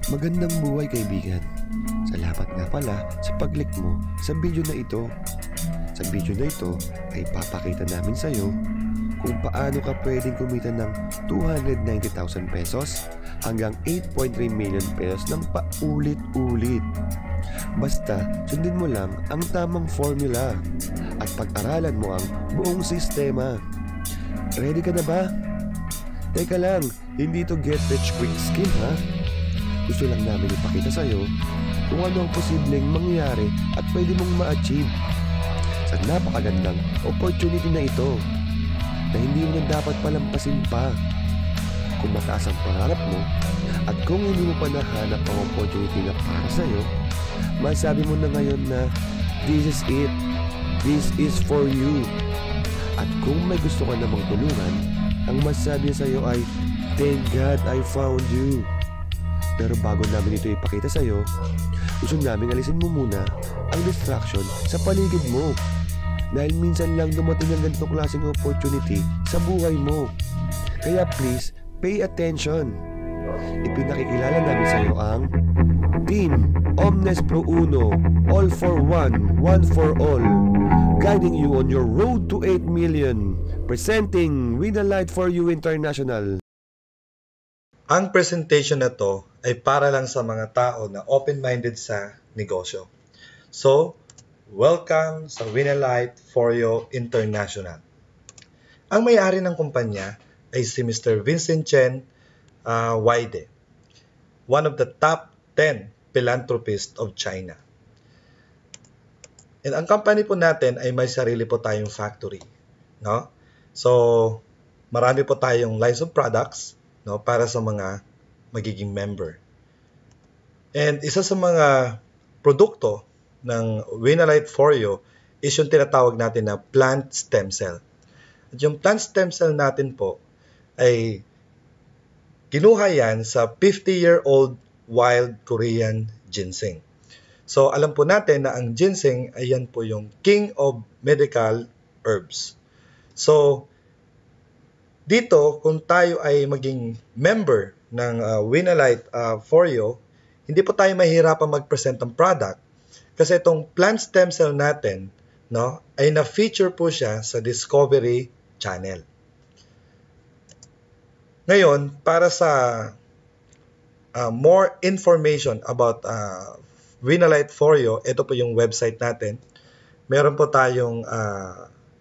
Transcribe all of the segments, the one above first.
Magandang buhay kaibigan. Salamat nga pala sa pag-click mo sa video na ito. Sa video na ito ay papakita namin sa iyo kung paano ka pwedeng kumita ng 290,000 pesos hanggang 8.3 million pesos ng paulit-ulit. Basta sundin mo lang ang tamang formula at pag-aralan mo ang buong sistema. Ready ka na ba? Teka lang, hindi to get rich quick scheme ha? Gusto lang namin ipakita sa iyo kung ano ang posibleng mangyari at pwede mong ma-achieve sa napakagandang opportunity na ito na hindi mo na dapat palampasin pa. Kung mataas ang pangarap mo at kung hindi mo pa nahanap ang opportunity na para sa iyo, masabi mo na ngayon na this is it, this is for you. At kung may gusto ka namang tulungan, ang masabi sa iyo ay thank God I found you. Pero bago namin ito ipakita sa iyo, gusto namin alisin mo muna ang distraction sa paligid mo. Dahil minsan lang dumating ang ganitong klaseng opportunity sa buhay mo. Kaya please, pay attention. Ipinakikilala namin sa iyo ang Team Omnes Pro Uno, All for One, One for All, guiding you on your road to 8 million, presenting Win a Light for You International. Ang presentation na to ay para lang sa mga tao na open-minded sa negosyo. So, welcome sa Win a Light for You International. Ang may-ari ng kumpanya ay si Mr. Vincent Chen Weide, one of the top 10 philanthropists of China. And ang company po natin ay may sarili po tayong factory, no? So, marami po tayong lines of products, no, para sa mga magiging member. And isa sa mga produkto ng Win a Light for You is yung tinatawag natin na plant stem cell. At yung plant stem cell natin po ay kinuha yan sa 50-year-old wild Korean ginseng. So alam po natin na ang ginseng ay yan po yung king of medical herbs. So dito, kung tayo ay maging member ng Win a Light for You, hindi po tayo mahihirapan mag-present ng product kasi itong plant stem cell natin, no, ay na-feature po siya sa Discovery Channel. Ngayon, para sa more information about Win a Light for You, ito po yung website natin. Meron po tayong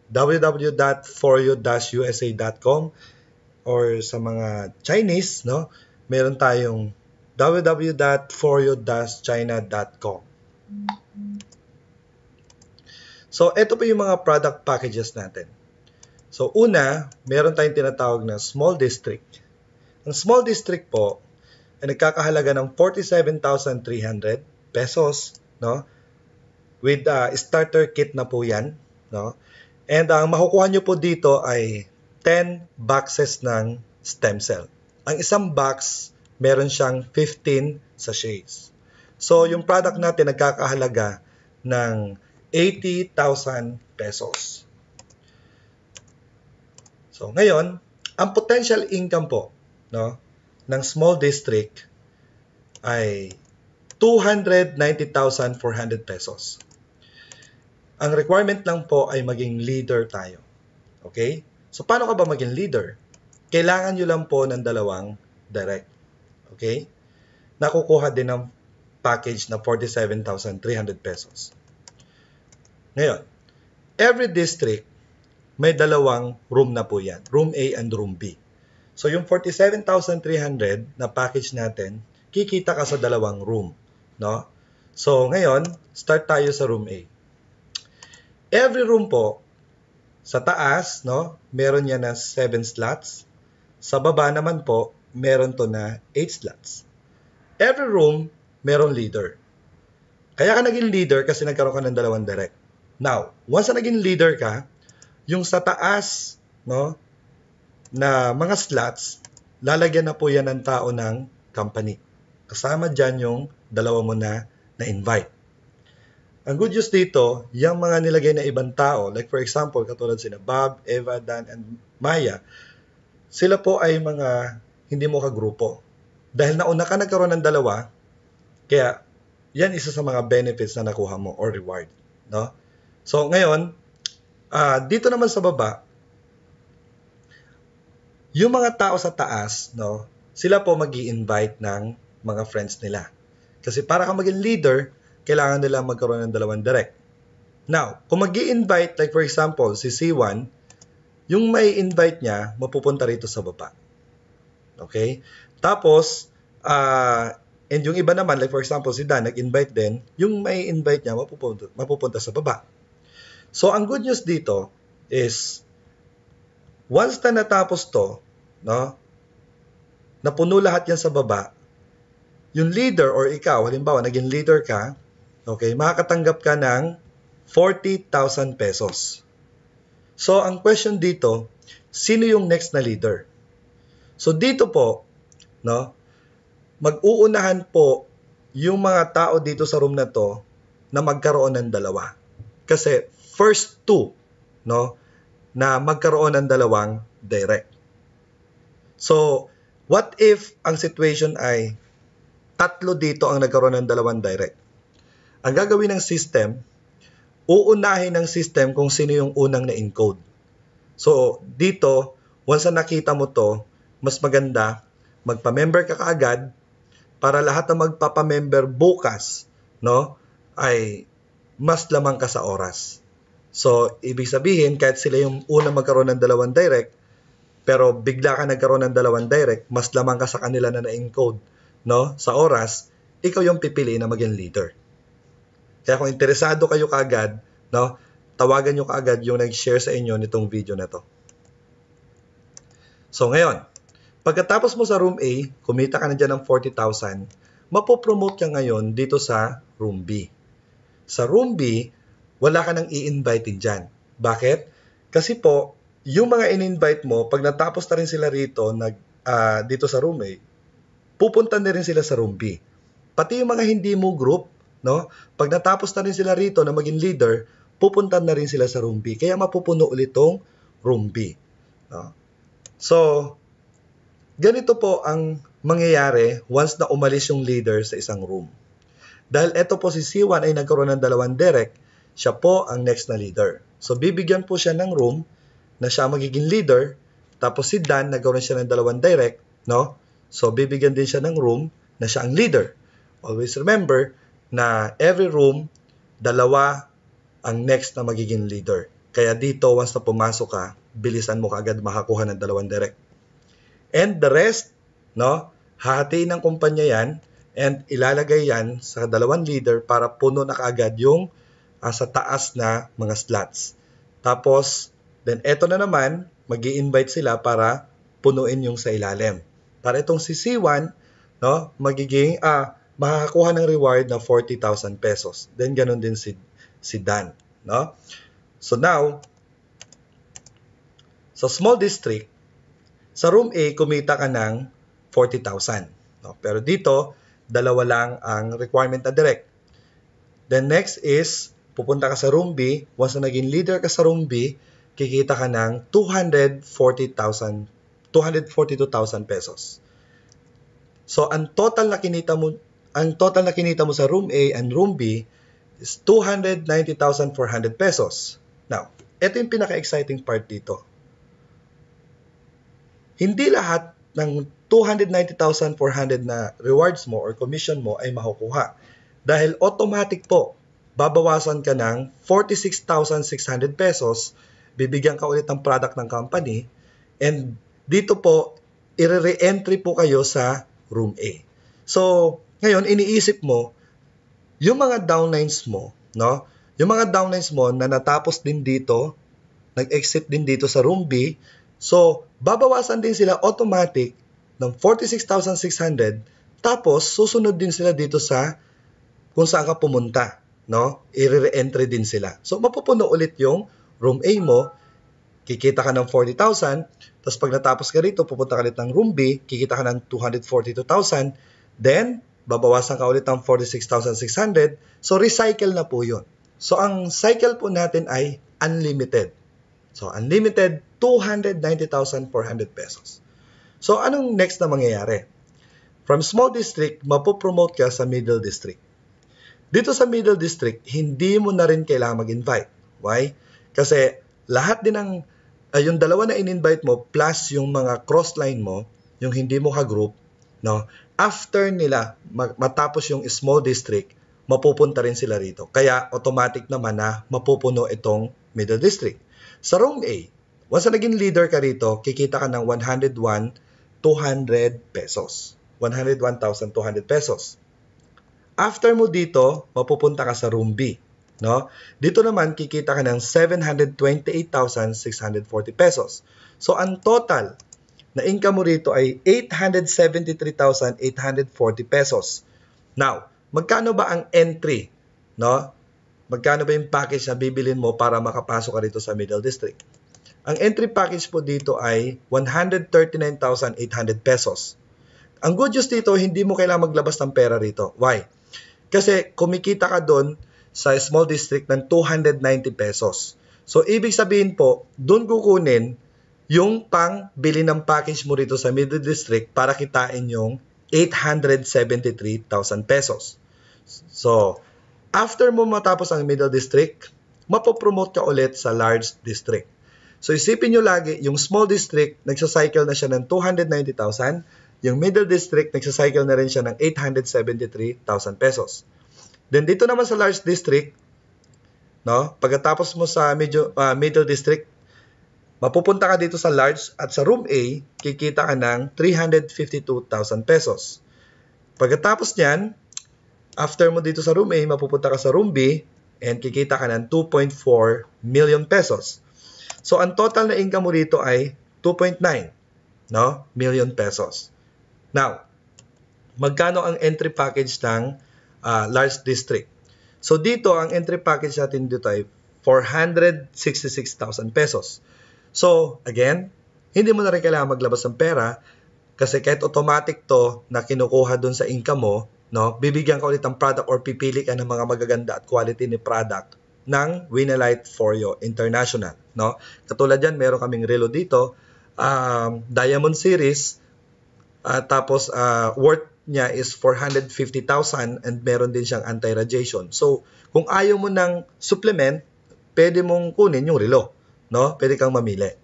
www.foryou-usa.com or sa mga Chinese, no, meron tayong www.foryou-china.com. So, ito po yung mga product packages natin. So, una, meron tayong tinatawag na small district. Ang small district po ay nagkakahalaga ng 47,300 pesos, no? With starter kit na po yan, no? And ang makukuha nyo po dito ay 10 boxes ng stem cell. Ang isang box, meron siyang 15 sachets. So, yung product natin nagkakahalaga ng 80,000 pesos. So, ngayon, ang potential income po, no, ng small district ay 290,400 pesos. Ang requirement lang po ay maging leader tayo. Okay? So, paano ka ba maging leader? Kailangan nyo lang po ng dalawang direct. Okay? Nakukuha din ng package na 47,300 pesos. Ngayon, every district may dalawang room na po yan. Room A and Room B. So, yung 47,300 na package natin, kikita ka sa dalawang room. No? So, ngayon, start tayo sa Room A. Every room po, sa taas, no, meron yan na 7 slots. Sa baba naman po, meron to na 8 slots. Every room, meron leader. Kaya ka naging leader kasi nagkaroon ka ng dalawang direct. Now, once na naging leader ka, yung sa taas, no, na mga slots, lalagyan na po yan ng tao ng company. Kasama dyan yung dalawa mo na invite. Ang good news dito, yung mga nilagay na ibang tao, like for example, katulad sina Bob, Eva, Dan, and Maya, sila po ay mga hindi mo kagrupo. Dahil nauna ka nagkaroon ng dalawa, Kaya, yan isa sa mga benefits na nakuha mo or reward. No? So, ngayon, dito naman sa baba, yung mga tao sa taas, no, sila po mag-i-invite ng mga friends nila. Kasi para ka maging leader, kailangan nila magkaroon ng dalawang direct. Now, kung mag-i-invite, like for example, si C1, yung may invite niya, mapupunta rito sa baba. Okay? Tapos, and yung iba naman, like for example, si Dan, nag-invite din, yung may invite niya, mapupunta sa baba. So, ang good news dito is, once na natapos to, no, napuno lahat yan sa baba, yung leader or ikaw, halimbawa, naging leader ka, okay, makakatanggap ka ng 40,000 pesos. So, ang question dito, sino yung next na leader? So, dito po, no, mag-uunahan po yung mga tao dito sa room na to na magkaroon ng dalawa. Kasi, first two, no, na magkaroon ng dalawang direct. So, what if ang situation ay tatlo dito ang nagkaroon ng dalawang direct? Ang gagawin ng system, uunahin ng system kung sino yung unang na-encode. So, dito, once na nakita mo to, mas maganda, magpa-member ka kaagad para lahat na magpapa-member bukas, no, ay mas lamang ka sa oras. So, ibig sabihin, kahit sila yung unang magkaroon ng dalawang direct, pero bigla ka nagkaroon ng dalawang direct, mas lamang ka sa kanila na na-encode, no, sa oras, ikaw yung pipiliin na maging leader. Kaya kung interesado kayo kaagad, no, tawagan nyo kaagad yung nag-share sa inyo nitong video na to. So ngayon, pagkatapos mo sa room A, kumita ka na dyan ng 40,000, mapopromote ka ngayon dito sa room B. Sa room B, wala ka nang i-invite dyan. Bakit? Kasi po, yung mga in-invite mo, pag natapos na rin sila rito, dito sa room A, pupunta na rin sila sa room B. Pati yung mga hindi mo group, no? Pag natapos na rin sila rito na maging leader, pupunta na rin sila sa room B. Kaya mapupuno ulit tong room B. No? So, ganito po ang mangyayari once na umalis yung leader sa isang room. Dahil ito po si C1 ay nagkaroon ng dalawang direct, siya po ang next na leader. So, bibigyan po siya ng room na siya magiging leader, tapos si Dan nagkaroon siya ng dalawang direct, no? So, bibigyan din siya ng room na siya ang leader. Always remember na every room, dalawa ang next na magiging leader. Kaya dito, once na pumasok ka, bilisan mo kaagad makakuha ng dalawang direct. And the rest, no, hahatiin ng kumpanya yan and ilalagay yan sa dalawang leader para puno na kaagad yung sa taas na mga slots. Tapos, then eto na naman, mag-i-invite sila para punuin yung sa ilalim. Para itong si C1, no, magiging, makakakuha ng reward na 40,000 pesos. Then, ganun din si Dan. No? So now, sa small district, sa room A, kumita ka ng 40,000. No? Pero dito, dalawa lang ang requirement na direct. Then next is, pupunta ka sa room B. Once na naging leader ka sa room B, kikita ka ng 242,000 pesos. So, ang total na kinita mo sa room A and room B is 290,400 pesos. Now, ito yung pinaka-exciting part dito. Hindi lahat ng 290,400 na rewards mo or commission mo ay makukuha. Dahil automatic po, babawasan ka ng 46,600 pesos, bibigyan ka ulit ng product ng company, and dito po, i-re-entry po kayo sa room A. So, ngayon, iniisip mo, yung mga downlines mo, no? Yung mga downlines mo na natapos din dito, nag-exit din dito sa room B, so, babawasan din sila automatic ng 46,600, tapos susunod din sila dito sa kung saan ka pumunta, no? I-re-entry din sila. So, mapupuno ulit yung room A mo, kikita ka ng 40,000, tapos pag natapos ka rito, pupunta ka ulit ng room B, kikita ka ng 242,000, then, babawasan ka ulit ng 46,600, so recycle na po yun. So, ang cycle po natin ay unlimited. So, unlimited, 290,400 pesos. So, anong next na mangyayari? From small district, mapopromote ka sa middle district. Dito sa middle district, hindi mo na rin kailangan mag-invite. Why? Kasi lahat din ng, yung dalawa na in-invite mo plus yung mga cross-line mo, yung hindi mo ka-group, no? After nila matapos yung small district, mapupunta rin sila rito. Kaya automatic naman na mapupuno itong middle district. Sa room A, once na naging leader ka rito, kikita ka ng 101,200 pesos. 101,200 pesos. After mo dito, mapupunta ka sa room B. No? Dito naman, kikita ka ng 728,640 pesos. So, ang total na income mo rito ay 873,840 pesos. Now, magkano ba ang entry? No? Magkano ba yung package na bibilin mo para makapasok ka rito sa middle district? Ang entry package po dito ay 139,800 pesos. Ang good news dito, hindi mo kailangan maglabas ng pera rito. Why? Kasi kumikita ka doon sa small district ng 290 pesos. So, ibig sabihin po, doon kukunin yung pang-bili ng package mo rito sa middle district para kitain yung 873,000 pesos. So, after mo matapos ang middle district, mapopromote ka ulit sa large district. So, isipin nyo lagi, yung small district, nagsacycle na siya ng 290,000. Yung middle district, nagsacycle na rin siya ng 873,000 pesos. Then, dito naman sa large district, no, pagkatapos mo sa middle district, mapupunta ka dito sa large at sa room A, kikita ka ng 352,000 pesos. Pagkatapos niyan, after mo dito sa room A, mapupunta ka sa room B, and kikita ka ng 2.4 million pesos. So, ang total na income mo rito ay 2.9 million pesos. Now, magkano ang entry package ng large district? So, dito, ang entry package natin dito ay 466,000 pesos. So, again, hindi mo na rin kailangan maglabas ng pera kasi kahit automatic to na kinukuha dun sa income mo, no, bibigyan ka ulit ng product or pipili ka ng mga magaganda at quality ni product ng Winalite Foryo International. No? Katulad yan, meron kaming relo dito, Diamond Series, tapos worth niya is 450,000 and meron din siyang anti-radiation. So, kung ayaw mo ng supplement, pwede mong kunin yung relo. No? Pwede kang mamili.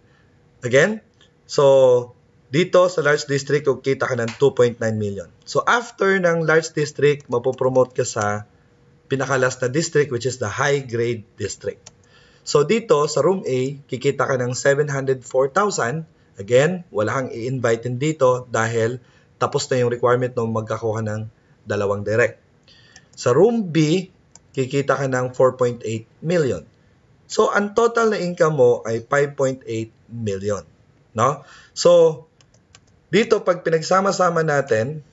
Again, so, dito sa large district, kita ka ng 2.9 million. So, after ng large district, mapopromote ka sa pinakalas na district, which is the high-grade district. So, dito sa room A, kikita ka ng 704,000. Again, wala kang i-invite dito dahil tapos na yung requirement na magkakuha ng dalawang direct. Sa room B, kikita ka ng 4.8 million. So, ang total na income mo ay 5.8 million. No? So, dito, pag pinagsama-sama natin,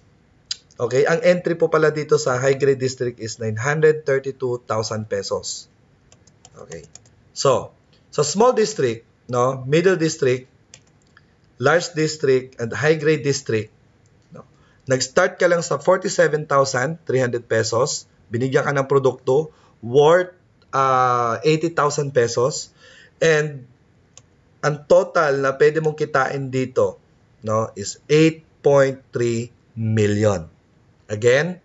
okay, ang entry po pala dito sa high-grade district is 932,000 pesos. Okay. So, sa small district, no, middle district, large district, and high-grade district, no, nag-start ka lang sa 47,300 pesos, binigyan ka ng produkto worth 80,000 pesos, and ang total na pwede mong kitain dito, no, is 8.3 million. Again,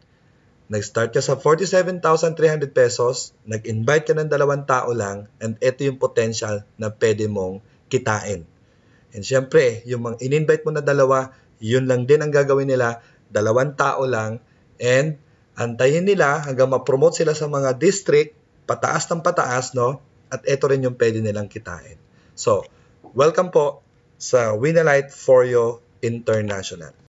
nag-start ka sa 47,300 pesos, nag-invite ka ng 2 tao lang, and ito yung potential na pwede mong kitain. And syempre, yung mga in-invite mo na 2, yun lang din ang gagawin nila, 2 tao lang, and antayin nila hanggang ma-promote sila sa mga district, pataas ng pataas, no? At ito rin yung pwede nilang kitain. So, welcome po sa Winalite Foryo International.